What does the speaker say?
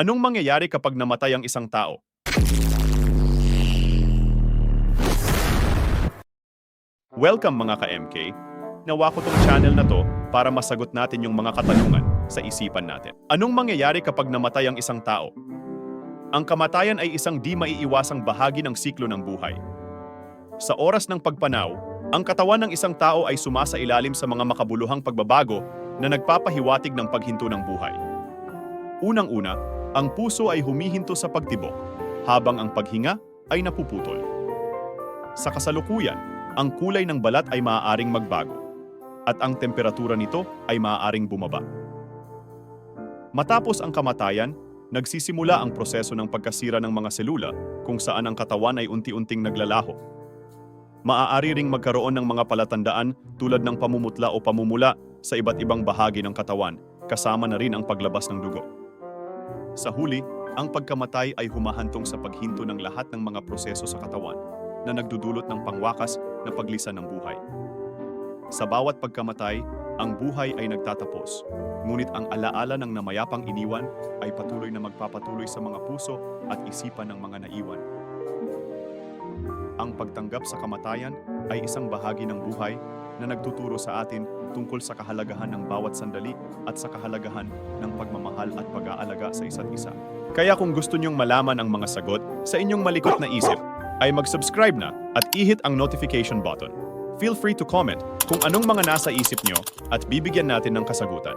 Anong mangyayari kapag namatay ang isang tao? Welcome mga ka-MK! Nawa ko tong channel na to para masagot natin yung mga katanungan sa isipan natin. Anong mangyayari kapag namatay ang isang tao? Ang kamatayan ay isang di maiiwasang bahagi ng siklo ng buhay. Sa oras ng pagpanaw, ang katawan ng isang tao ay sumasailalim sa mga makabuluhang pagbabago na nagpapahiwatig ng paghinto ng buhay. Unang-una, ang puso ay humihinto sa pagtibok, habang ang paghinga ay napuputol. Sa kasalukuyan, ang kulay ng balat ay maaaring magbago, at ang temperatura nito ay maaaring bumaba. Matapos ang kamatayan, nagsisimula ang proseso ng pagkasira ng mga selula kung saan ang katawan ay unti-unting naglalaho. Maaari ring magkaroon ng mga palatandaan tulad ng pamumutla o pamumula sa iba't ibang bahagi ng katawan, kasama na rin ang paglabas ng dugo. Sa huli, ang pagkamatay ay humahantong sa paghinto ng lahat ng mga proseso sa katawan na nagdudulot ng pangwakas na paglisan ng buhay. Sa bawat pagkamatay, ang buhay ay nagtatapos, ngunit ang alaala ng namayapang iniwan ay patuloy na magpapatuloy sa mga puso at isipan ng mga naiwan. Ang pagtanggap sa kamatayan ay isang bahagi ng buhay na nagtuturo sa atin tungkol sa kahalagahan ng bawat sandali at sa kahalagahan ng pagmamahal at pag-aalaga sa isa't isa. Kaya kung gusto niyong malaman ang mga sagot sa inyong malikot na isip, ay mag-subscribe na at i-hit ang notification button. Feel free to comment kung anong mga nasa isip niyo at bibigyan natin ng kasagutan.